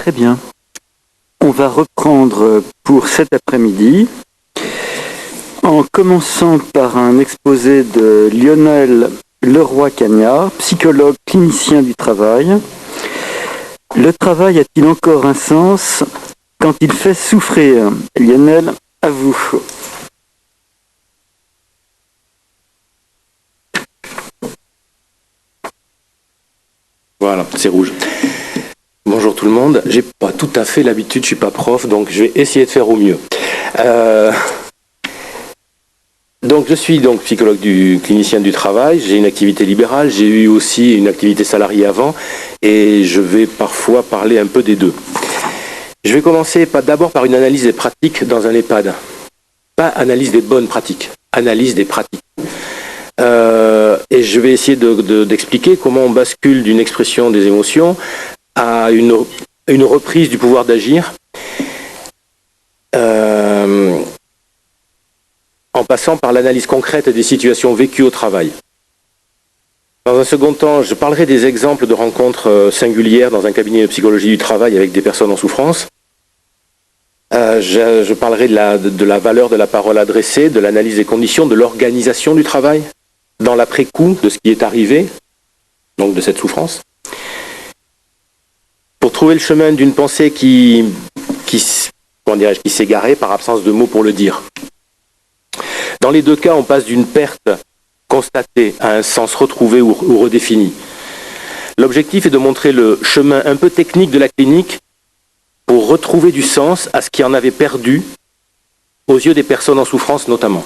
Très bien. On va reprendre pour cet après-midi en commençant par un exposé de Lionel Leroy-Cagnard, psychologue clinicien du travail. Le travail a-t-il encore un sens quand il fait souffrir? Lionel, à vous. Voilà, c'est rouge. Bonjour tout le monde. J'ai pas tout à fait l'habitude, je suis pas prof, donc je vais essayer de faire au mieux. Donc je suis donc psychologue clinicien du travail, j'ai une activité libérale, j'ai eu aussi une activité salariée avant, et je vais parfois parler un peu des deux. Je vais commencer d'abord par une analyse des pratiques dans un EHPAD. Pas analyse des bonnes pratiques, analyse des pratiques. Et je vais essayer d'expliquer comment on bascule d'une expression des émotions à une reprise du pouvoir d'agir en passant par l'analyse concrète des situations vécues au travail. Dans un second temps, je parlerai des exemples de rencontres singulières dans un cabinet de psychologie du travail avec des personnes en souffrance. Je parlerai de la valeur de la parole adressée, de l'analyse des conditions, de l'organisation du travail, dans l'après-coup de ce qui est arrivé, donc de cette souffrance. Pour trouver le chemin d'une pensée qui s'égarait par absence de mots pour le dire. Dans les deux cas, on passe d'une perte constatée à un sens retrouvé ou redéfini. L'objectif est de montrer le chemin un peu technique de la clinique pour retrouver du sens à ce qui en avait perdu aux yeux des personnes en souffrance notamment.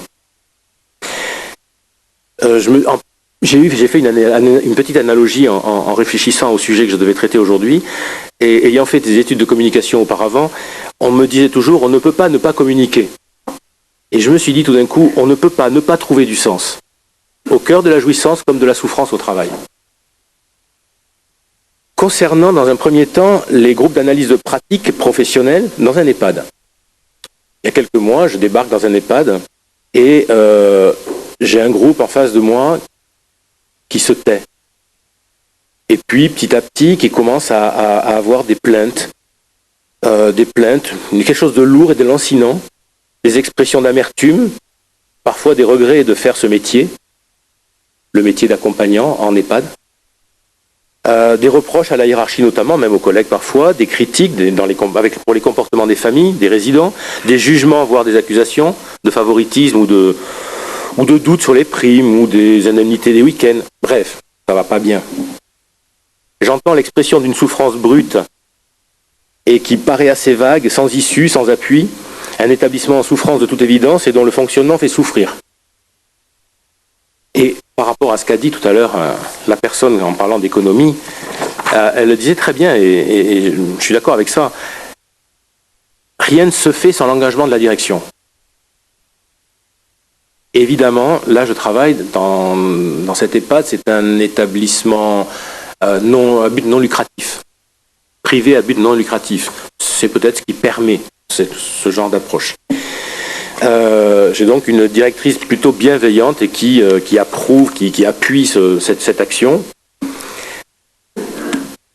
J'ai fait une petite analogie en réfléchissant au sujet que je devais traiter aujourd'hui, et ayant fait des études de communication auparavant, on me disait toujours on ne peut pas ne pas communiquer. Et je me suis dit tout d'un coup, on ne peut pas ne pas trouver du sens, au cœur de la jouissance comme de la souffrance au travail. Concernant, dans un premier temps, les groupes d'analyse de pratique professionnelle dans un EHPAD. Il y a quelques mois, je débarque dans un EHPAD et j'ai un groupe en face de moi qui se tait. Et puis, petit à petit, qui commence à avoir des plaintes, quelque chose de lourd et de lancinant, des expressions d'amertume, parfois des regrets de faire ce métier, le métier d'accompagnant en EHPAD, des reproches à la hiérarchie notamment, même aux collègues parfois, des critiques pour les comportements des familles, des résidents, des jugements, voire des accusations de favoritisme ou de doutes sur les primes ou des indemnités des week-ends. Bref, ça va pas bien. J'entends l'expression d'une souffrance brute et qui paraît assez vague, sans issue, sans appui, un établissement en souffrance de toute évidence et dont le fonctionnement fait souffrir. Et par rapport à ce qu'a dit tout à l'heure la personne en parlant d'économie, elle le disait très bien et je suis d'accord avec ça. Rien ne se fait sans l'engagement de la direction. Évidemment, là je travaille dans cet EHPAD, c'est un établissement à but non lucratif, privé à but non lucratif. C'est peut-être ce qui permet ce genre d'approche. J'ai donc une directrice plutôt bienveillante et qui approuve, qui appuie cette action.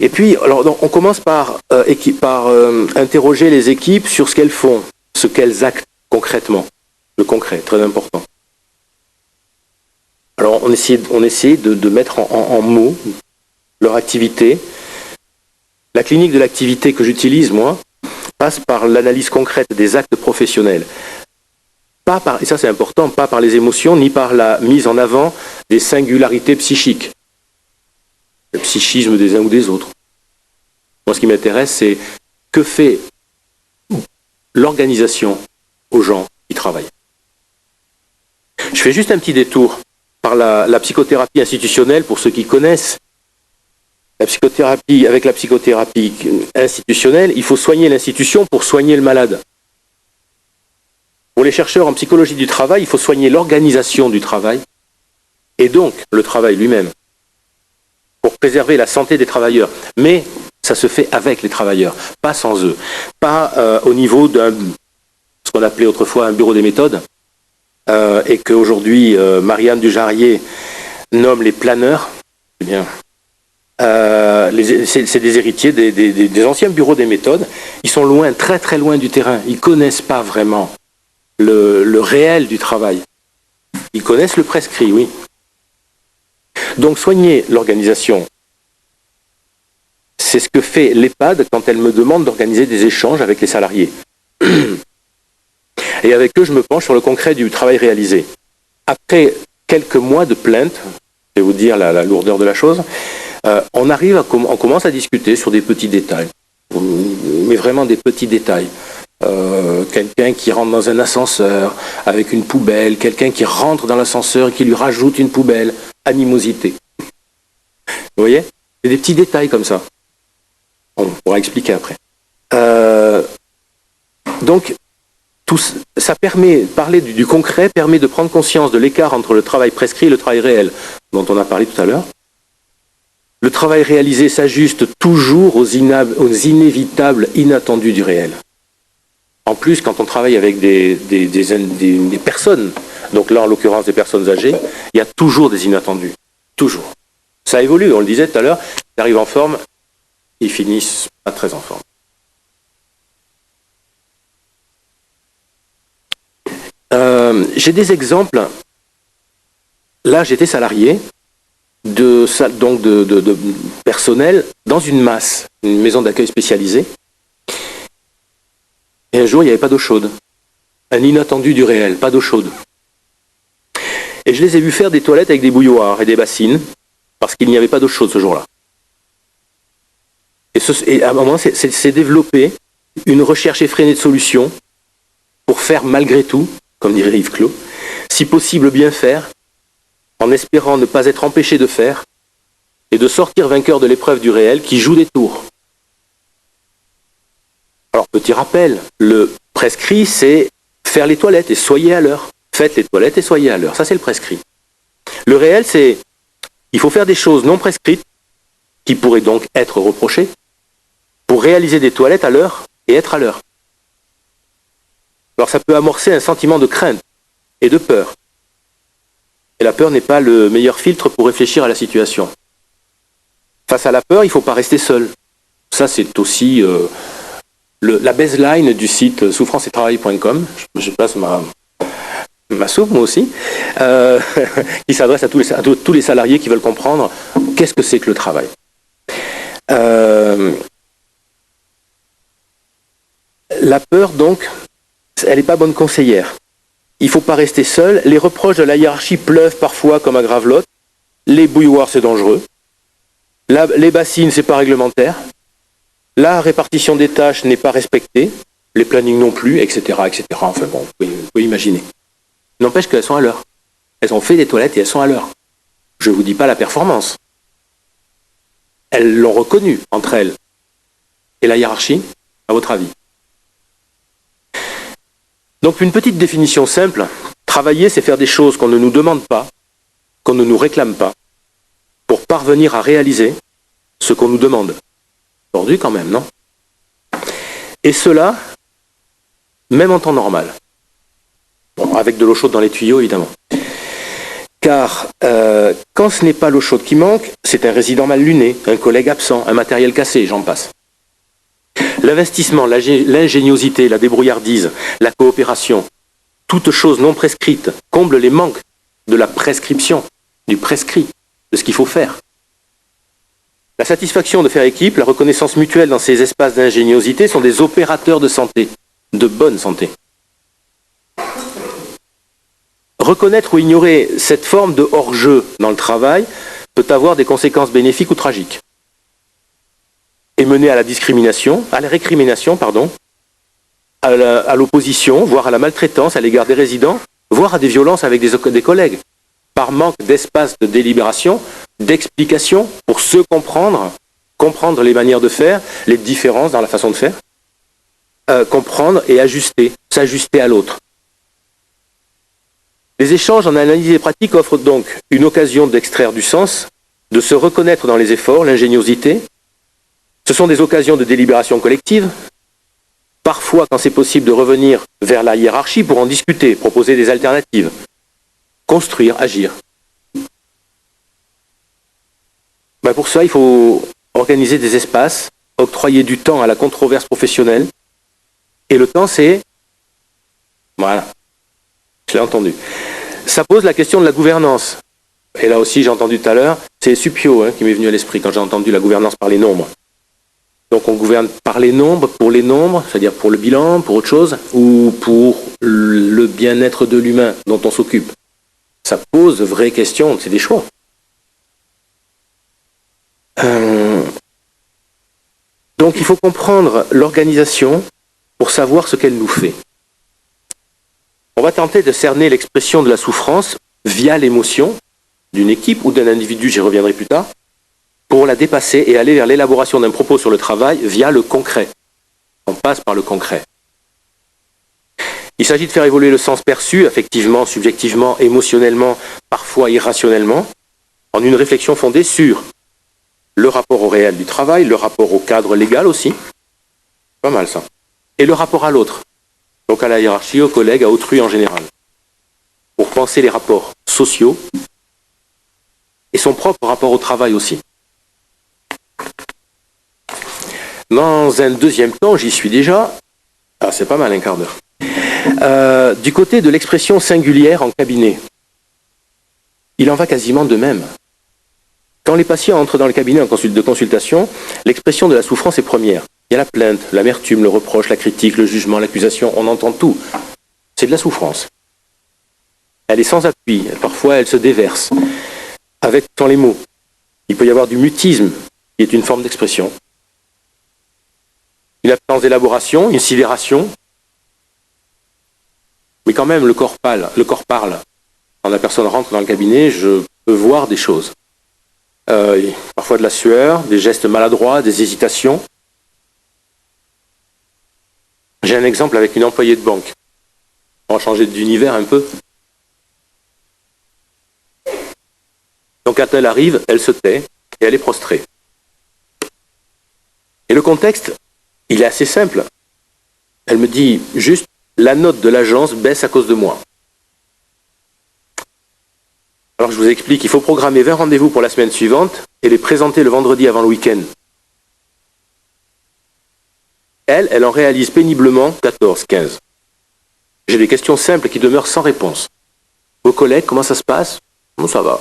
Et puis, alors, donc, on commence par interroger les équipes sur ce qu'elles font, ce qu'elles actent concrètement. Le concret, très important. Alors, on essaie de mettre en mots leur activité. La clinique de l'activité que j'utilise, moi, passe par l'analyse concrète des actes professionnels. Et ça c'est important, pas par les émotions, ni par la mise en avant des singularités psychiques, le psychisme des uns ou des autres. Moi ce qui m'intéresse, c'est que fait l'organisation aux gens qui travaillent. Je fais juste un petit détour par la psychothérapie institutionnelle pour ceux qui connaissent. Avec la psychothérapie institutionnelle, il faut soigner l'institution pour soigner le malade. Pour les chercheurs en psychologie du travail, il faut soigner l'organisation du travail et donc le travail lui-même pour préserver la santé des travailleurs. Mais ça se fait avec les travailleurs, pas sans eux. Pas au niveau ce qu'on appelait autrefois un bureau des méthodes et qu'aujourd'hui Marianne Dujarrier nomme les planeurs. Eh bien, C'est des héritiers des anciens bureaux des méthodes. Ils sont loin, très très loin du terrain. Ils ne connaissent pas vraiment le réel du travail. Ils connaissent le prescrit, oui. Donc soigner l'organisation, c'est ce que fait l'EHPAD quand elle me demande d'organiser des échanges avec les salariés. Et avec eux, je me penche sur le concret du travail réalisé. Après quelques mois de plaintes, je vais vous dire la lourdeur de la chose, on commence à discuter sur des petits détails, mais vraiment des petits détails. Quelqu'un qui rentre dans un ascenseur avec une poubelle, quelqu'un qui rentre dans l'ascenseur et qui lui rajoute une poubelle, animosité. Vous voyez? C'est des petits détails comme ça. On pourra expliquer après. Donc, ça permet, parler du concret permet de prendre conscience de l'écart entre le travail prescrit et le travail réel, dont on a parlé tout à l'heure. Le travail réalisé s'ajuste toujours aux inévitables inattendus du réel. En plus, quand on travaille avec des personnes, donc là en l'occurrence des personnes âgées, il y a toujours des inattendus. Toujours. Ça évolue, on le disait tout à l'heure, ils arrivent en forme, ils finissent pas très en forme. J'ai des exemples. Là, j'étais salarié de personnel dans une masse, une maison d'accueil spécialisée. Et un jour, il n'y avait pas d'eau chaude. Un inattendu du réel, pas d'eau chaude. Et je les ai vus faire des toilettes avec des bouilloires et des bassines, parce qu'il n'y avait pas d'eau chaude ce jour-là. Et à un moment, c'est développé une recherche effrénée de solutions pour faire malgré tout, comme dirait Yves Clos, si possible bien faire, en espérant ne pas être empêché de faire, et de sortir vainqueur de l'épreuve du réel qui joue des tours. Alors, petit rappel, le prescrit, c'est faire les toilettes et soyez à l'heure. Faites les toilettes et soyez à l'heure. Ça, c'est le prescrit. Le réel, c'est il faut faire des choses non prescrites, qui pourraient donc être reprochées, pour réaliser des toilettes à l'heure et être à l'heure. Alors, ça peut amorcer un sentiment de crainte et de peur. Et la peur n'est pas le meilleur filtre pour réfléchir à la situation. Face à la peur, il ne faut pas rester seul. Ça, c'est aussi la baseline du site souffranceettravail.com. Je passe ma soupe, moi aussi, qui s'adresse à tous les salariés qui veulent comprendre qu'est-ce que c'est que le travail. La peur, donc, elle n'est pas bonne conseillère. Il ne faut pas rester seul. Les reproches de la hiérarchie pleuvent parfois comme à Gravelotte. Les bouilloires, c'est dangereux. Les bassines, c'est pas réglementaire. La répartition des tâches n'est pas respectée. Les plannings non plus, etc., etc. Enfin bon, vous pouvez imaginer. N'empêche qu'elles sont à l'heure. Elles ont fait des toilettes et elles sont à l'heure. Je ne vous dis pas la performance. Elles l'ont reconnu entre elles. Et la hiérarchie, à votre avis? Donc une petite définition simple. Travailler, c'est faire des choses qu'on ne nous demande pas, qu'on ne nous réclame pas, pour parvenir à réaliser ce qu'on nous demande. Aujourd'hui quand même, non? Et cela, même en temps normal. Bon, avec de l'eau chaude dans les tuyaux, évidemment. Car quand ce n'est pas l'eau chaude qui manque, c'est un résident mal luné, un collègue absent, un matériel cassé, j'en passe. L'investissement, l'ingéniosité, la débrouillardise, la coopération, toutes choses non prescrites comblent les manques de la prescription, du prescrit, de ce qu'il faut faire. La satisfaction de faire équipe, la reconnaissance mutuelle dans ces espaces d'ingéniosité sont des opérateurs de santé, de bonne santé. Reconnaître ou ignorer cette forme de hors-jeu dans le travail peut avoir des conséquences bénéfiques ou tragiques. Et mener à la discrimination, à la récrimination, à l'opposition, voire à la maltraitance à l'égard des résidents, voire à des violences avec des collègues, par manque d'espace de délibération, d'explication pour se comprendre les manières de faire, les différences dans la façon de faire, comprendre et ajuster, s'ajuster à l'autre. Les échanges en analyse et pratique offrent donc une occasion d'extraire du sens, de se reconnaître dans les efforts, l'ingéniosité. Ce sont des occasions de délibération collective, parfois quand c'est possible de revenir vers la hiérarchie pour en discuter, proposer des alternatives, construire, agir. Pour ça, il faut organiser des espaces, octroyer du temps à la controverse professionnelle. Et le temps, c'est... Voilà, je l'ai entendu. Ça pose la question de la gouvernance. Et là aussi, j'ai entendu tout à l'heure, c'est Suppiot qui m'est venu à l'esprit quand j'ai entendu la gouvernance par les nombres. Donc on gouverne par les nombres, pour les nombres, c'est-à-dire pour le bilan, pour autre chose, ou pour le bien-être de l'humain dont on s'occupe. Ça pose de vraies questions, c'est des choix. Donc il faut comprendre l'organisation pour savoir ce qu'elle nous fait. On va tenter de cerner l'expression de la souffrance via l'émotion d'une équipe ou d'un individu, j'y reviendrai plus tard, pour la dépasser et aller vers l'élaboration d'un propos sur le travail via le concret. On passe par le concret. Il s'agit de faire évoluer le sens perçu, affectivement, subjectivement, émotionnellement, parfois irrationnellement, en une réflexion fondée sur le rapport au réel du travail, le rapport au cadre légal aussi, pas mal ça, et le rapport à l'autre, donc à la hiérarchie, aux collègues, à autrui en général, pour penser les rapports sociaux et son propre rapport au travail aussi. Dans un deuxième temps, j'y suis déjà, c'est pas mal un quart d'heure, du côté de l'expression singulière en cabinet. Il en va quasiment de même. Quand les patients entrent dans le cabinet de consultation, l'expression de la souffrance est première. Il y a la plainte, l'amertume, le reproche, la critique, le jugement, l'accusation, on entend tout. C'est de la souffrance. Elle est sans appui, parfois elle se déverse, avec sans les mots. Il peut y avoir du mutisme, qui est une forme d'expression. Une absence d'élaboration, une sidération. Mais quand même, le corps parle. Quand la personne rentre dans le cabinet, je peux voir des choses. Parfois de la sueur, des gestes maladroits, des hésitations. J'ai un exemple avec une employée de banque. On va changer d'univers un peu. Donc quand elle arrive, elle se tait et elle est prostrée. Et le contexte, il est assez simple. Elle me dit juste, la note de l'agence baisse à cause de moi. Alors je vous explique, il faut programmer 20 rendez-vous pour la semaine suivante et les présenter le vendredi avant le week-end. Elle en réalise péniblement 14, 15. J'ai des questions simples qui demeurent sans réponse. Vos collègues, comment ça se passe? Bon, ça va.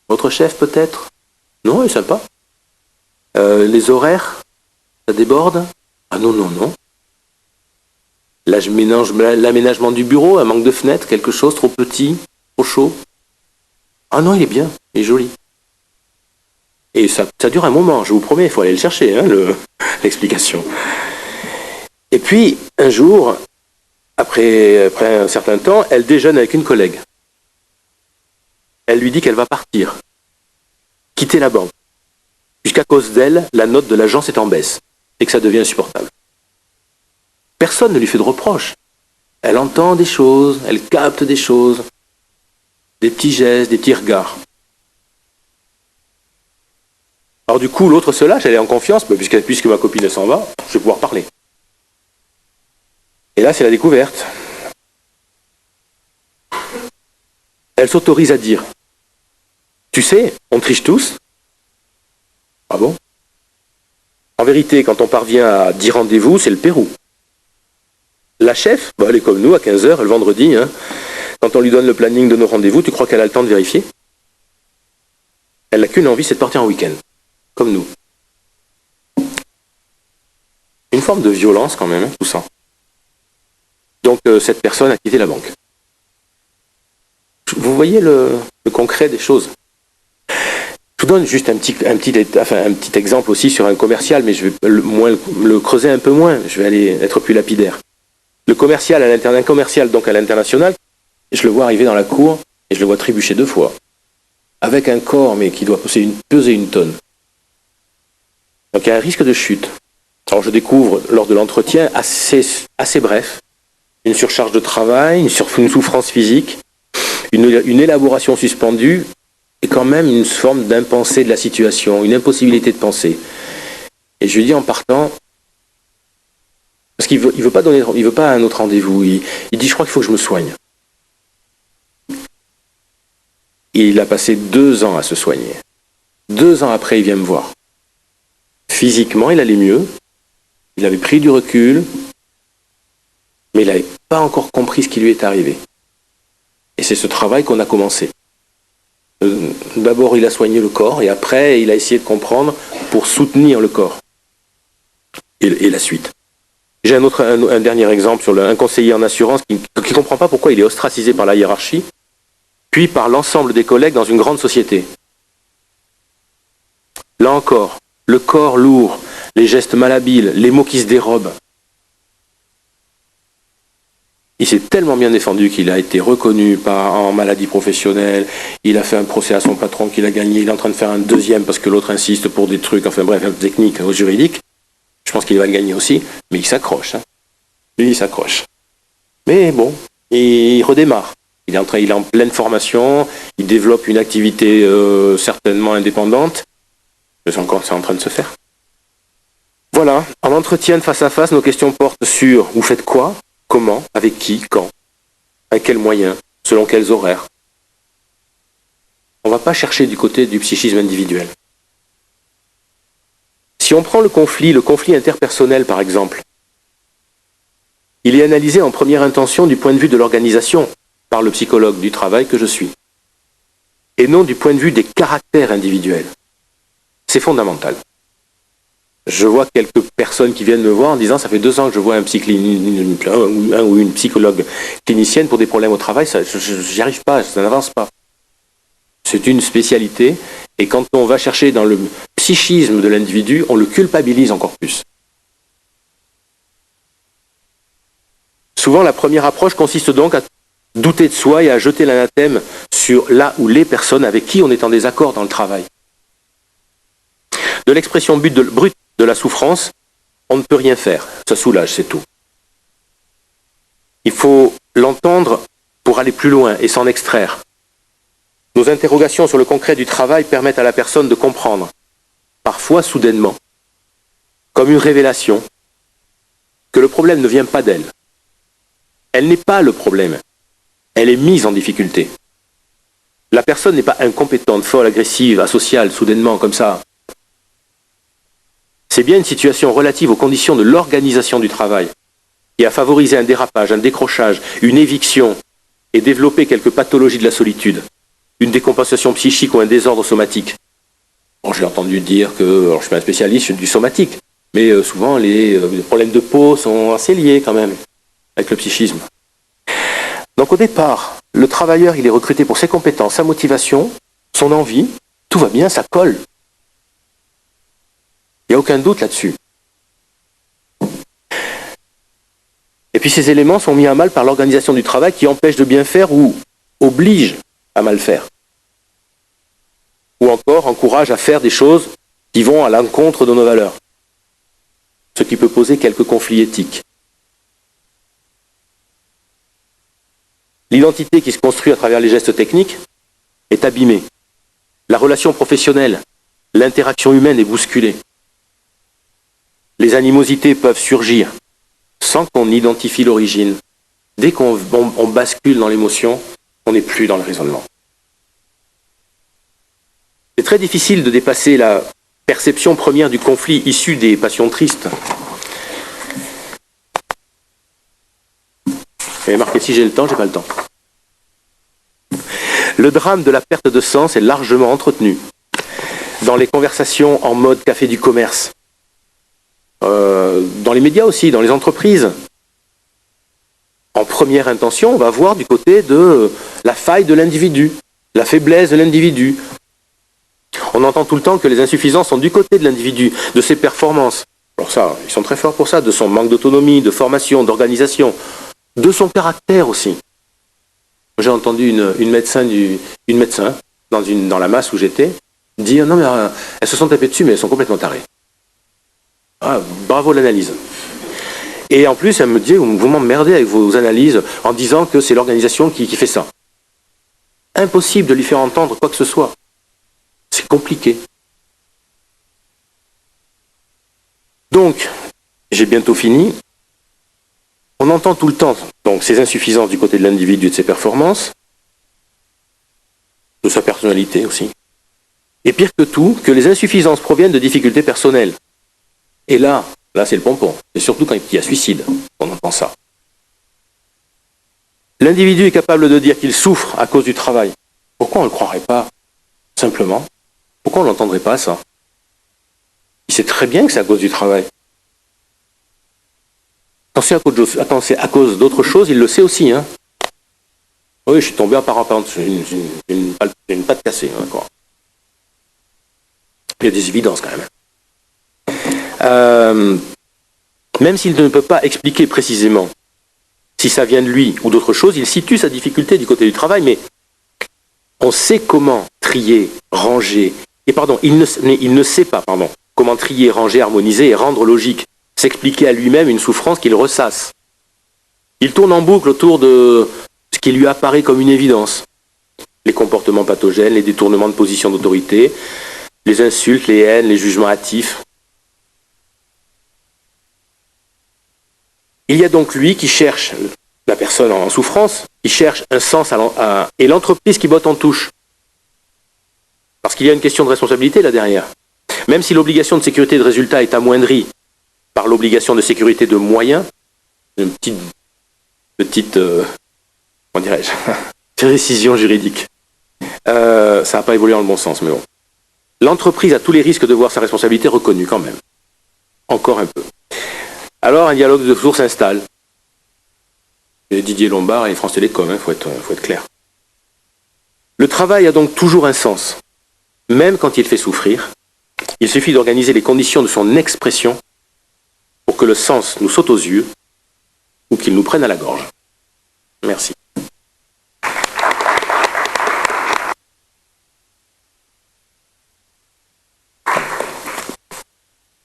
Votre chef peut-être? Non, il est sympa. Les horaires, ça déborde? Ah non. Là, je mélange l'aménagement du bureau, un manque de fenêtre, quelque chose, trop petit, trop chaud. Ah non, il est bien, il est joli. Et ça dure un moment, je vous promets, il faut aller le chercher, l'explication. Et puis, un jour, après un certain temps, elle déjeune avec une collègue. Elle lui dit qu'elle va partir, quitter la banque. Puisqu'à cause d'elle, la note de l'agence est en baisse et que ça devient insupportable. Personne ne lui fait de reproche. Elle entend des choses, elle capte des choses, des petits gestes, des petits regards. Alors du coup, l'autre se lâche, elle est en confiance, puisque ma copine s'en va, je vais pouvoir parler. Et là, c'est la découverte. Elle s'autorise à dire, tu sais, on triche tous. Ah bon? En vérité, quand on parvient à 10 rendez-vous, c'est le Pérou. La chef, elle est comme nous, à 15h, le vendredi, quand on lui donne le planning de nos rendez-vous, tu crois qu'elle a le temps de vérifier? Elle n'a qu'une envie, c'est de partir en week-end. Comme nous. Une forme de violence quand même, tout ça. Donc cette personne a quitté la banque. Vous voyez le concret des choses. Je vous donne juste un petit exemple aussi sur un commercial, mais je vais le creuser un peu moins, je vais aller être plus lapidaire. Le commercial un commercial donc à l'international, je le vois arriver dans la cour et je le vois trébucher 2 fois. Avec un corps mais qui doit peser une tonne. Donc il y a un risque de chute. Alors je découvre lors de l'entretien assez bref, une surcharge de travail, une souffrance physique, une élaboration suspendue et quand même une forme d'impensé de la situation, une impossibilité de penser. Et je lui dis en partant, parce qu'il veut pas un autre rendez-vous, il dit je crois qu'il faut que je me soigne. Et il a passé 2 ans à se soigner. 2 ans après, il vient me voir. Physiquement, il allait mieux. Il avait pris du recul. Mais il n'avait pas encore compris ce qui lui est arrivé. Et c'est ce travail qu'on a commencé. D'abord, il a soigné le corps et après, il a essayé de comprendre pour soutenir le corps. Et la suite. J'ai un dernier exemple sur un conseiller en assurance qui ne comprend pas pourquoi il est ostracisé par la hiérarchie, puis par l'ensemble des collègues dans une grande société. Là encore, le corps lourd, les gestes malhabiles, les mots qui se dérobent. Il s'est tellement bien défendu qu'il a été reconnu en maladie professionnelle. Il a fait un procès à son patron qu'il a gagné. Il est en train de faire un deuxième parce que l'autre insiste pour des trucs, enfin bref, techniques, juridiques. Je pense qu'il va le gagner aussi, mais il s'accroche. Lui, il s'accroche. Mais bon, il redémarre. Il est en pleine formation, il développe une activité certainement indépendante. C'est en train de se faire. Voilà, en entretien de face à face, nos questions portent sur vous faites quoi, comment, avec qui, quand, avec quels moyens, selon quels horaires. On ne va pas chercher du côté du psychisme individuel. Si on prend le conflit interpersonnel par exemple, il est analysé en première intention du point de vue de l'organisation par le psychologue du travail que je suis, et non du point de vue des caractères individuels. C'est fondamental. Je vois quelques personnes qui viennent me voir en disant ça fait 2 ans que je vois un ou une psychologue clinicienne pour des problèmes au travail, j'y arrive pas, ça n'avance pas. C'est une spécialité et quand on va chercher dans le psychisme de l'individu, on le culpabilise encore plus. Souvent, la première approche consiste donc à douter de soi et à jeter l'anathème sur la ou les personnes avec qui on est en désaccord dans le travail. De l'expression brute de la souffrance, on ne peut rien faire. Ça soulage, c'est tout. Il faut l'entendre pour aller plus loin et s'en extraire. Nos interrogations sur le concret du travail permettent à la personne de comprendre, parfois soudainement, comme une révélation, que le problème ne vient pas d'elle. Elle n'est pas le problème. Elle est mise en difficulté. La personne n'est pas incompétente, folle, agressive, asociale, soudainement, comme ça. C'est bien une situation relative aux conditions de l'organisation du travail qui a favorisé un dérapage, un décrochage, une éviction et développé quelques pathologies de la solitude, une décompensation psychique ou un désordre somatique. Bon, j'ai entendu dire que, alors je suis pas un spécialiste du somatique, mais souvent les problèmes de peau sont assez liés quand même avec le psychisme. Donc au départ, le travailleur il est recruté pour ses compétences, sa motivation, son envie, tout va bien, ça colle. Il n'y a aucun doute là-dessus. Et puis ces éléments sont mis à mal par l'organisation du travail qui empêche de bien faire ou oblige à mal faire. Ou encore encourage à faire des choses qui vont à l'encontre de nos valeurs. Ce qui peut poser quelques conflits éthiques. L'identité qui se construit à travers les gestes techniques est abîmée. La relation professionnelle, l'interaction humaine est bousculée. Les animosités peuvent surgir sans qu'on identifie l'origine. Dès qu'on bascule dans l'émotion, on n'est plus dans le raisonnement. C'est très difficile de dépasser la perception première du conflit issu des passions tristes. J'avais marqué si j'ai le temps, j'ai pas le temps. Le drame de la perte de sens est largement entretenu dans les conversations en mode café du commerce. Dans les médias aussi, dans les entreprises. En première intention, on va voir du côté de la faille de l'individu, la faiblesse de l'individu. On entend tout le temps que les insuffisances sont du côté de l'individu, de ses performances. Alors ça, ils sont très forts pour ça, de son manque d'autonomie, de formation, d'organisation, de son caractère aussi. J'ai entendu une médecin dans la masse où j'étais dire non mais elles se sont tapées dessus mais elles sont complètement tarées. Ah, bravo l'analyse. Et en plus, elle me dit, vous m'emmerdez avec vos analyses en disant que c'est l'organisation qui fait ça. Impossible de lui faire entendre quoi que ce soit. C'est compliqué. Donc, j'ai bientôt fini. On entend tout le temps donc, ces insuffisances du côté de l'individu et de ses performances, de sa personnalité aussi. Et pire que tout, que les insuffisances proviennent de difficultés personnelles. Et là c'est le pompon. C'est surtout quand il y a suicide qu'on entend ça. L'individu est capable de dire qu'il souffre à cause du travail. Pourquoi on ne le croirait pas, simplement? Pourquoi on n'entendrait pas ça? Il sait très bien que c'est à cause du travail. Quand c'est à cause d'autre chose, il le sait aussi. Hein. Oui, je suis tombé en parapente, j'ai une patte cassée. Hein, quoi. Il y a des évidences quand même. Même s'il ne peut pas expliquer précisément si ça vient de lui ou d'autre chose, il situe sa difficulté du côté du travail, mais on sait comment trier, ranger, il ne sait pas, comment trier, ranger, harmoniser et rendre logique, s'expliquer à lui-même une souffrance qu'il ressasse. Il tourne en boucle autour de ce qui lui apparaît comme une évidence. Les comportements pathogènes, les détournements de position d'autorité, les insultes, les haines, les jugements hâtifs. Il y a donc lui qui cherche, la personne en souffrance, qui cherche un sens et l'entreprise qui botte en touche. Parce qu'il y a une question de responsabilité là derrière. Même si l'obligation de sécurité de résultat est amoindrie par l'obligation de sécurité de moyens, une petite comment dirais-je, précision juridique. Ça n'a pas évolué dans le bon sens, mais bon. L'entreprise a tous les risques de voir sa responsabilité reconnue quand même. Encore un peu. Alors un dialogue de sourds s'installe. Et Didier Lombard et France Télécom, il faut être clair. Le travail a donc toujours un sens. Même quand il fait souffrir, il suffit d'organiser les conditions de son expression pour que le sens nous saute aux yeux ou qu'il nous prenne à la gorge. Merci.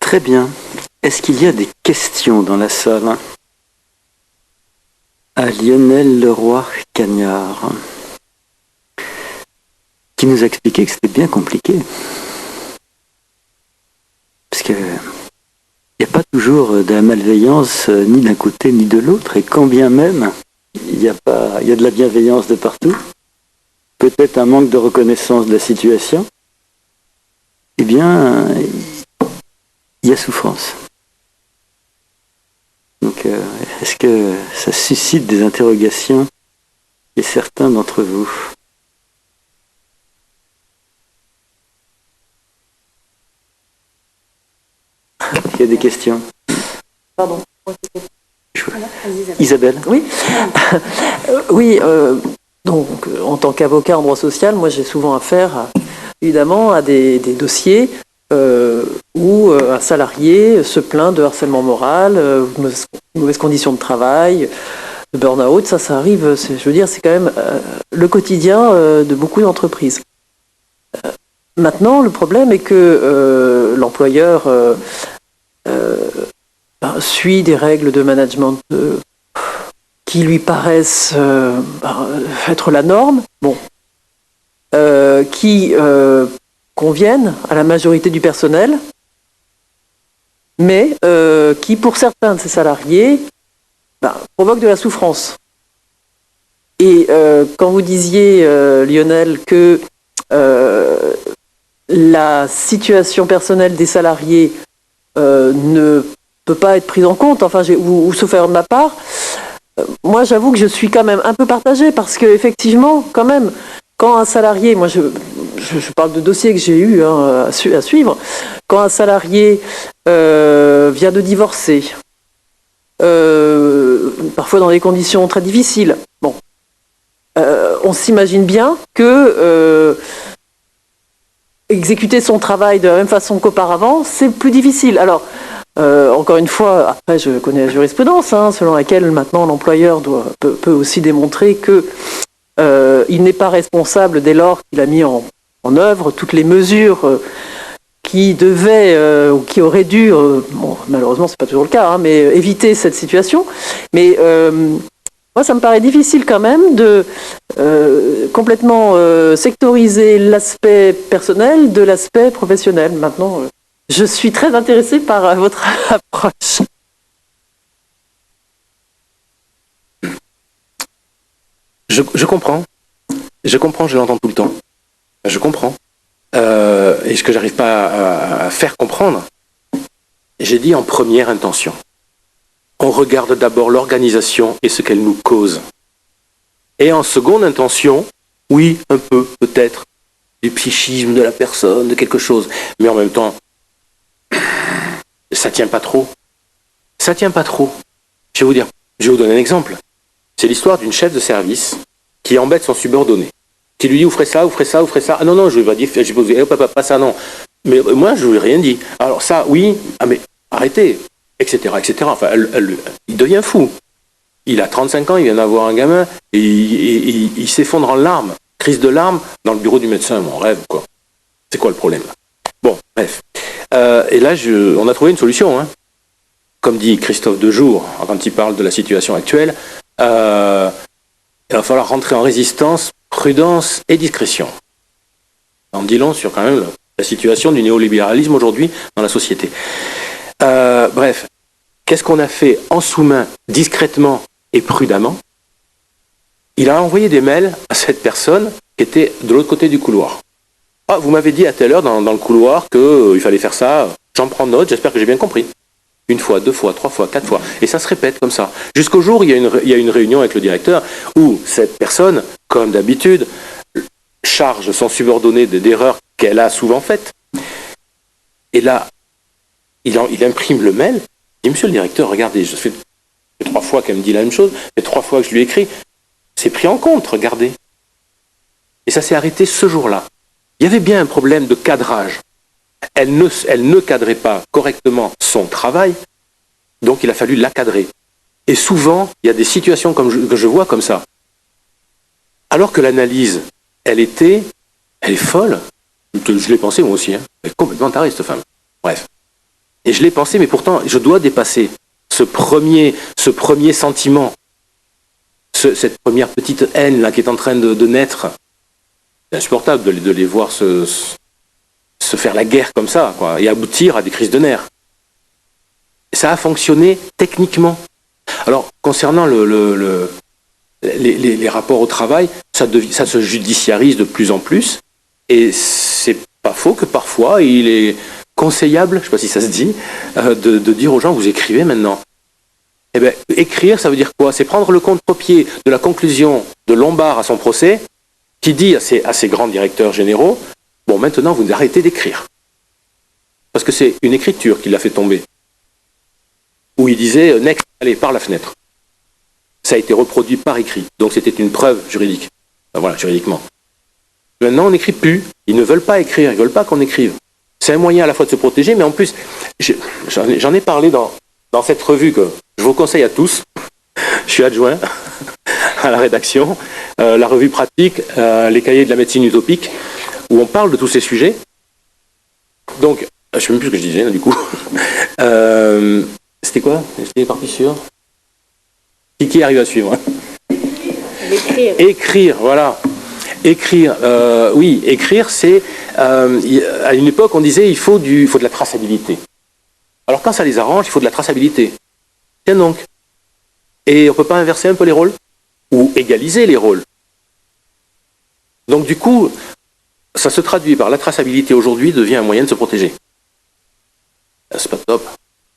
Très bien. Est-ce qu'il y a des questions dans la salle? À Lionel Leroy-Cagnard, qui nous a expliqué que c'était bien compliqué. Parce que il n'y a pas toujours de la malveillance ni d'un côté ni de l'autre, et quand bien même il y a de la bienveillance de partout, peut-être un manque de reconnaissance de la situation, eh bien, il y a souffrance. Donc, est-ce que ça suscite des interrogations chez certains d'entre vous? Il y a des questions? Pardon. Isabelle? Oui. Oui. Donc, en tant qu'avocat en droit social, moi, j'ai souvent affaire, évidemment, à des dossiers où un salarié se plaint de harcèlement moral, mauvaises conditions de travail, de burn-out. Ça arrive. Je veux dire, c'est quand même le quotidien de beaucoup d'entreprises. Maintenant, le problème est que l'employeur suit des règles de management qui lui paraissent être la norme, qui conviennent à la majorité du personnel, mais qui, pour certains de ses salariés, provoquent de la souffrance. Et quand vous disiez, Lionel, que la situation personnelle des salariés ne peut pas être prise en compte, ou sauf erreur de ma part, moi j'avoue que je suis quand même un peu partagée, parce que effectivement, quand même, quand un salarié, moi je parle de dossiers que j'ai eu à suivre, quand un salarié vient de divorcer, parfois dans des conditions très difficiles, on s'imagine bien que exécuter son travail de la même façon qu'auparavant, c'est plus difficile. Alors, encore une fois, après je connais la jurisprudence, selon laquelle maintenant l'employeur peut aussi démontrer que il n'est pas responsable dès lors qu'il a mis en œuvre toutes les mesures qui devaient ou qui auraient dû, malheureusement c'est pas toujours le cas, mais éviter cette situation. Mais moi, ça me paraît difficile quand même de complètement sectoriser l'aspect personnel de l'aspect professionnel. Maintenant, je suis très intéressée par votre approche. Je comprends. Je l'entends tout le temps. Je comprends. et ce que j'arrive pas à faire comprendre, j'ai dit en première intention. On regarde d'abord l'organisation et ce qu'elle nous cause. Et en seconde intention, oui, un peu, peut-être, du psychisme de la personne, de quelque chose. Mais en même temps, ça tient pas trop. Ça tient pas trop. Je vais vous donner un exemple. C'est l'histoire d'une chef de service qui embête son subordonné. Qui lui dit, vous ferez ça, vous ferez ça, vous ferez ça. Ah non, non, je vais pas dire, je vais pas ça, non. Mais moi, je lui ai rien dit. Alors ça, oui, ah mais arrêtez, etc., etc. Enfin, il devient fou. Il a 35 ans, il vient d'avoir un gamin, et il s'effondre en larmes, crise de larmes, dans le bureau du médecin, mon rêve, quoi. C'est quoi le problème? Bon, bref. Et là, on a trouvé une solution, hein. Comme dit Christophe Dejour, quand il parle de la situation actuelle, il va falloir rentrer en résistance, prudence et discrétion. En dit long sur quand même la situation du néolibéralisme aujourd'hui dans la société. Bref, qu'est-ce qu'on a fait en sous-main, discrètement et prudemment? Il a envoyé des mails à cette personne qui était de l'autre côté du couloir. Ah, vous m'avez dit à telle heure dans le couloir qu'il fallait faire ça, j'en prends note, j'espère que j'ai bien compris. Une fois, deux fois, trois fois, quatre fois. Et ça se répète comme ça. Jusqu'au jour où il y a une réunion avec le directeur où cette personne, comme d'habitude, charge son subordonné d'erreurs qu'elle a souvent faites. Et là, il imprime le mail. Il dit, monsieur le directeur, regardez, ça fait 3 fois qu'elle me dit la même chose, mais 3 fois que je lui écris. C'est pris en compte, regardez. Et ça s'est arrêté ce jour-là. Il y avait bien un problème de cadrage. Elle ne cadrait pas correctement son travail, donc il a fallu la cadrer. Et souvent, il y a des situations que je vois comme ça. Alors que l'analyse, elle est folle. Je l'ai pensé moi aussi, hein. Elle est complètement tarée, cette femme. Bref. Et je l'ai pensé, mais pourtant, je dois dépasser ce premier sentiment, cette première petite haine là qui est en train de naître. C'est insupportable de les voir se faire la guerre comme ça, quoi, et aboutir à des crises de nerfs. Ça a fonctionné techniquement. Alors, concernant les rapports au travail, ça se judiciarise de plus en plus, et c'est pas faux que parfois il est conseillable, je sais pas si ça se dit, de dire aux gens, vous écrivez maintenant. Eh bien, écrire, ça veut dire quoi? C'est prendre le contre-pied de la conclusion de Lombard à son procès, qui dit à ses grands directeurs généraux, bon, maintenant, vous arrêtez d'écrire. Parce que c'est une écriture qui l'a fait tomber. Où il disait, next, allez, par la fenêtre. Ça a été reproduit par écrit. Donc c'était une preuve juridique. Enfin, voilà, juridiquement. Maintenant, on n'écrit plus. Ils ne veulent pas écrire. Ils ne veulent pas qu'on écrive. C'est un moyen à la fois de se protéger, mais en plus, j'en ai parlé dans cette revue que je vous conseille à tous. Je suis adjoint à la rédaction. La revue pratique, les cahiers de la médecine utopique, où on parle de tous ces sujets. Donc, je ne sais même plus ce que je disais, là, du coup. C'était quoi? J'étais parti sur... Qui arrive à suivre, hein? Écrire, voilà. Écrire, oui, écrire, c'est... à une époque, on disait il faut de la traçabilité. Alors, quand ça les arrange, il faut de la traçabilité. Tiens donc. Et on ne peut pas inverser un peu les rôles? Ou égaliser les rôles? Donc, du coup... Ça se traduit par la traçabilité aujourd'hui, devient un moyen de se protéger. C'est pas top.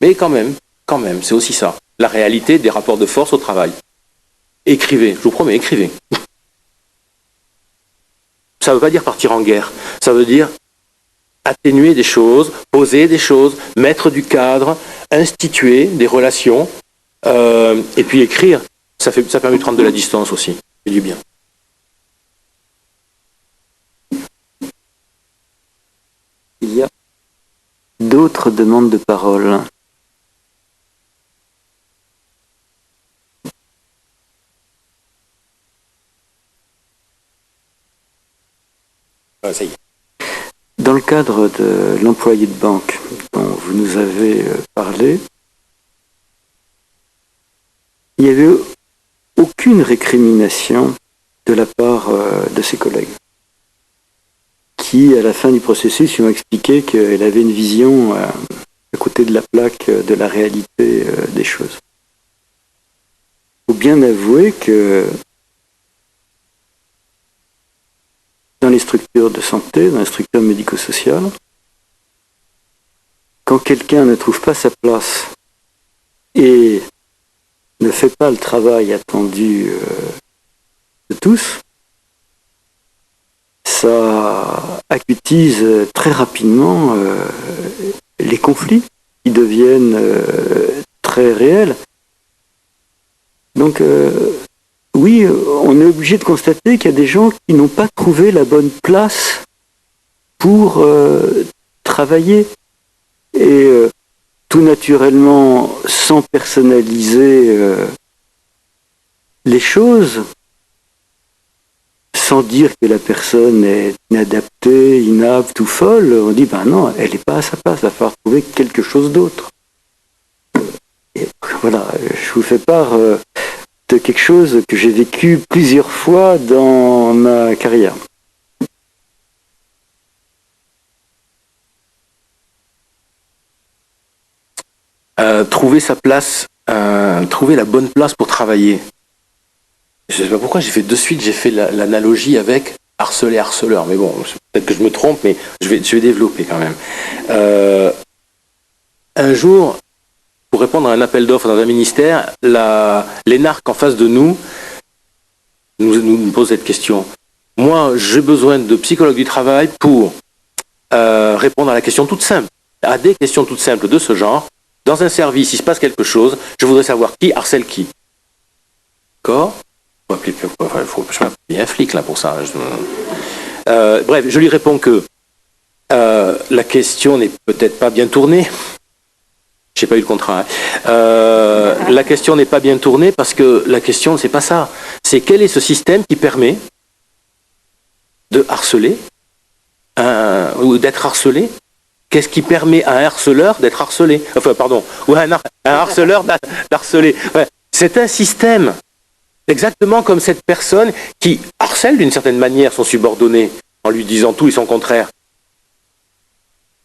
Mais quand même, c'est aussi ça. La réalité des rapports de force au travail. Écrivez, je vous promets, écrivez. Ça ne veut pas dire partir en guerre. Ça veut dire atténuer des choses, poser des choses, mettre du cadre, instituer des relations, et puis écrire. Ça permet de prendre de la distance aussi. C'est du bien. Il y a d'autres demandes de parole. Ça y est. Dans le cadre de l'employé de banque dont vous nous avez parlé, il n'y avait aucune récrimination de la part de ses collègues, qui, à la fin du processus, lui ont expliqué qu'elle avait une vision à côté de la plaque de la réalité des choses. Il faut bien avouer que dans les les structures de santé, dans les structures médico-sociales, quand quelqu'un ne trouve pas sa place et ne fait pas le travail attendu de tous, ça acutise très rapidement les conflits qui deviennent très réels. Donc, oui, on est obligé de constater qu'il y a des gens qui n'ont pas trouvé la bonne place pour travailler. Et tout naturellement, sans personnaliser les choses, sans dire que la personne est inadaptée, inapte ou folle, on dit ben non, elle n'est pas à sa place, il va falloir trouver quelque chose d'autre. Et voilà, je vous fais part de quelque chose que j'ai vécu plusieurs fois dans ma carrière. Trouver sa place, trouver la bonne place pour travailler. Je ne sais pas pourquoi j'ai fait l'analogie avec harceler, harceleur. Mais bon, peut-être que je me trompe, mais je vais développer quand même. Un jour, pour répondre à un appel d'offres dans un ministère, l'ENARC en face de nous pose cette question. Moi, j'ai besoin de psychologues du travail pour répondre à la question toute simple, à des questions toutes simples de ce genre. Dans un service, il se passe quelque chose, je voudrais savoir qui harcèle qui. D'accord ? Il faut appeler un flic là pour ça. Bref, je lui réponds que la question n'est peut-être pas bien tournée. J'ai pas eu le contrat. La question n'est pas bien tournée parce que la question, c'est pas ça. C'est quel est ce système qui permet de harceler ou d'être harcelé? Qu'est-ce qui permet à un harceleur d'être harcelé? Enfin, pardon, ou à un harceleur d'harceler. Ouais. C'est un système. Exactement comme cette personne qui harcèle d'une certaine manière son subordonné en lui disant tout et son contraire.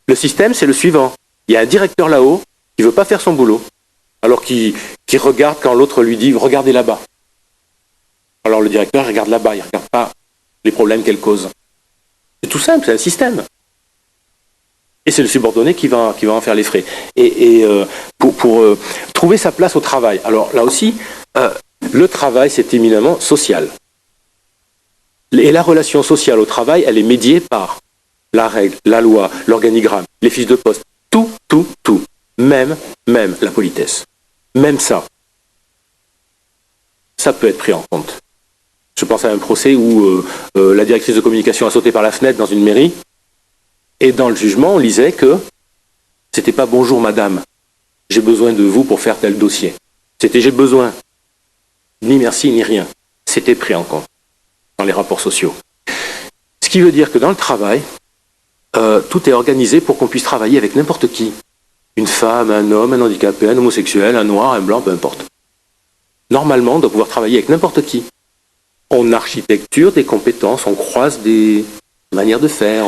Le système, c'est le suivant. Il y a un directeur là-haut qui ne veut pas faire son boulot, alors qui regarde quand l'autre lui dit « regardez là-bas ». Alors le directeur regarde là-bas, il ne regarde pas les problèmes qu'elle cause. C'est tout simple, c'est un système. Et c'est le subordonné qui va en faire les frais. Et pour trouver sa place au travail. Alors là aussi, le travail, c'est éminemment social. Et la relation sociale au travail, elle est médiée par la règle, la loi, l'organigramme, les fiches de poste. Tout. Même la politesse. Même ça. Ça peut être pris en compte. Je pense à un procès où la directrice de communication a sauté par la fenêtre dans une mairie. Et dans le jugement, on lisait que c'était pas « bonjour madame, j'ai besoin de vous pour faire tel dossier ». C'était « j'ai besoin ». Ni merci, ni rien. C'était pris en compte dans les rapports sociaux. Ce qui veut dire que dans le travail, tout est organisé pour qu'on puisse travailler avec n'importe qui. Une femme, un homme, un handicapé, un homosexuel, un noir, un blanc, peu importe. Normalement, on doit pouvoir travailler avec n'importe qui. On architecture des compétences, on croise des manières de faire.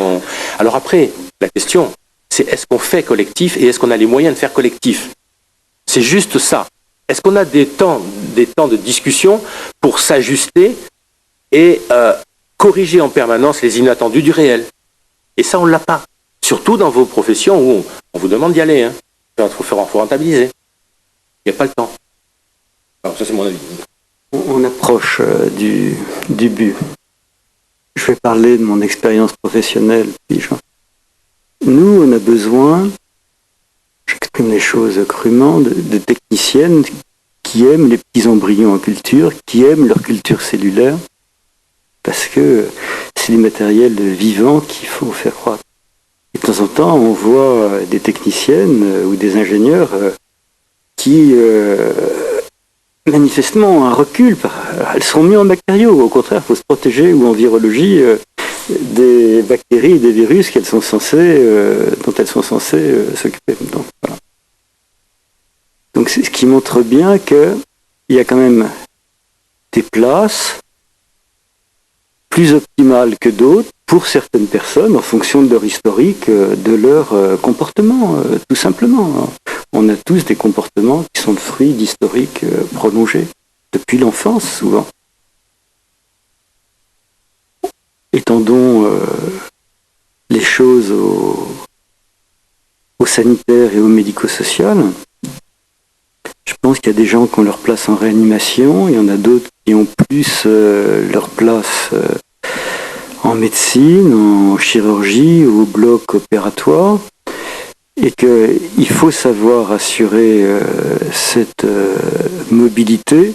Alors après, la question, c'est est-ce qu'on fait collectif et est-ce qu'on a les moyens de faire collectif? C'est juste ça. Est-ce qu'on a des temps de discussion pour s'ajuster et corriger en permanence les inattendus du réel? Et ça, on ne l'a pas. Surtout dans vos professions où on vous demande d'y aller. Hein. Il faut rentabiliser. Il n'y a pas le temps. Alors ça, c'est mon avis. On approche du but. Je vais parler de mon expérience professionnelle. Nous, on a besoin, j'exprime les choses crûment, de techniciennes qui aiment les petits embryons en culture, qui aiment leur culture cellulaire, parce que c'est du matériel vivant qu'il faut faire croître. Et de temps en temps, on voit des techniciennes ou des ingénieurs qui manifestement ont un recul. Elles sont mieux en bactériaux. Au contraire, il faut se protéger, ou en virologie, des bactéries et des virus dont elles sont censées s'occuper. Donc, voilà. Donc c'est ce qui montre bien qu'il y a quand même des places plus optimales que d'autres pour certaines personnes en fonction de leur historique, de leur comportement, tout simplement. On a tous des comportements qui sont le fruit d'historiques prolongés, depuis l'enfance souvent. étendons les choses au sanitaire et au médico-social. Je pense qu'il y a des gens qui ont leur place en réanimation, il y en a d'autres qui ont plus leur place en médecine, en chirurgie ou au bloc opératoire, et qu'il faut savoir assurer cette mobilité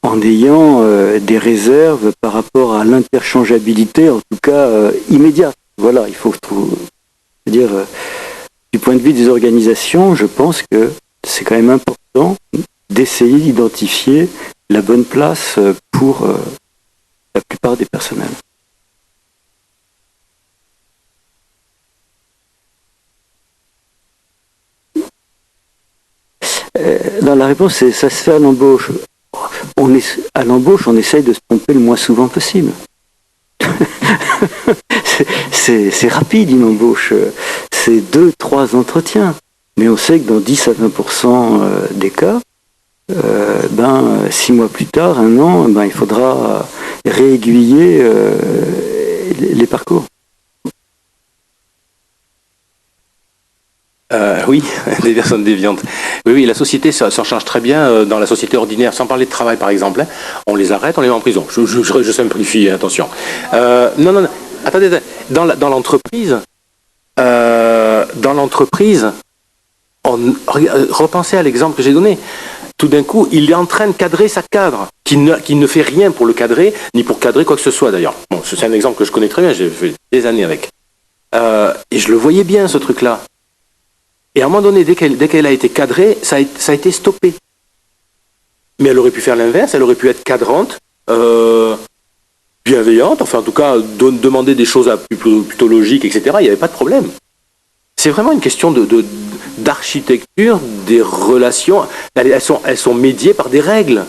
en ayant des réserves par rapport à l'interchangeabilité, en tout cas immédiate. Voilà, il faut dire, du point de vue des organisations, je pense que c'est quand même important d'essayer d'identifier la bonne place pour la plupart des personnels. Dans la réponse, ça se fait à l'embauche. À l'embauche, on essaye de se tromper le moins souvent possible. C'est rapide une embauche. C'est 2-3 entretiens. Mais on sait que dans 10 à 20% des cas, 6 mois plus tard, 1 an, il faudra réaiguiller les parcours. Oui, des personnes déviantes. Oui, la société s'en charge très bien dans la société ordinaire, sans parler de travail par exemple. On les arrête, on les met en prison. Je simplifie, attention. Non, attendez, dans l'entreprise, repensez à l'exemple que j'ai donné. Tout d'un coup, il est en train de cadrer sa cadre, qui ne fait rien pour le cadrer, ni pour cadrer quoi que ce soit d'ailleurs. Bon, c'est un exemple que je connais très bien, j'ai fait des années avec. Et je le voyais bien, ce truc-là. Et à un moment donné, dès qu'elle a été cadrée, ça a été stoppé. Mais elle aurait pu faire l'inverse, elle aurait pu être cadrante, bienveillante, enfin en tout cas demander des choses plutôt logiques, etc. Il n'y avait pas de problème. C'est vraiment une question d'architecture, des relations. Elles sont médiées par des règles.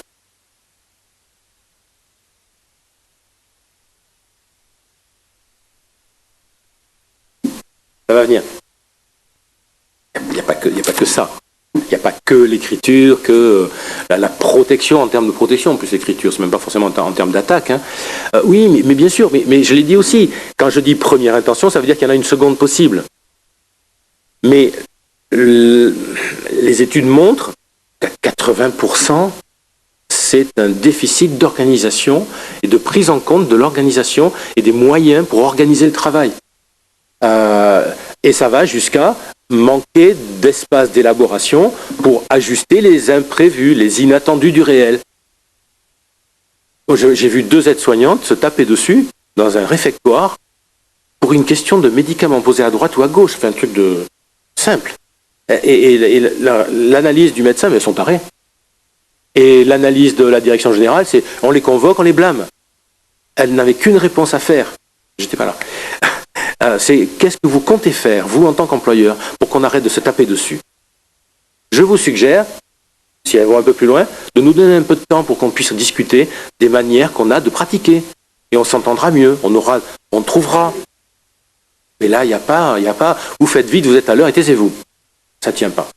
Ça va venir. Il n'y a pas que ça. Il n'y a pas que l'écriture, que la protection en termes de protection. En plus, l'écriture, c'est même pas forcément en termes d'attaque. Hein. Oui, mais bien sûr, mais je l'ai dit aussi. Quand je dis première intention, ça veut dire qu'il y en a une seconde possible. Mais les études montrent qu'à 80%, c'est un déficit d'organisation et de prise en compte de l'organisation et des moyens pour organiser le travail. Et ça va jusqu'à manquer d'espace d'élaboration pour ajuster les imprévus, les inattendus du réel. J'ai vu 2 aides-soignantes se taper dessus dans un réfectoire pour une question de médicaments posés à droite ou à gauche. Enfin, un truc de simple. Et l'analyse du médecin, mais elles sont tarées. Et l'analyse de la direction générale, c'est on les convoque, on les blâme. Elles n'avaient qu'une réponse à faire. J'étais pas là. C'est qu'est-ce que vous comptez faire, vous en tant qu'employeur, pour qu'on arrête de se taper dessus. Je vous suggère, si elles vont un peu plus loin, de nous donner un peu de temps pour qu'on puisse discuter des manières qu'on a de pratiquer. Et on s'entendra mieux, on trouvera. Mais là, il n'y a pas, vous faites vite, vous êtes à l'heure et taisez-vous. Ça ne tient pas.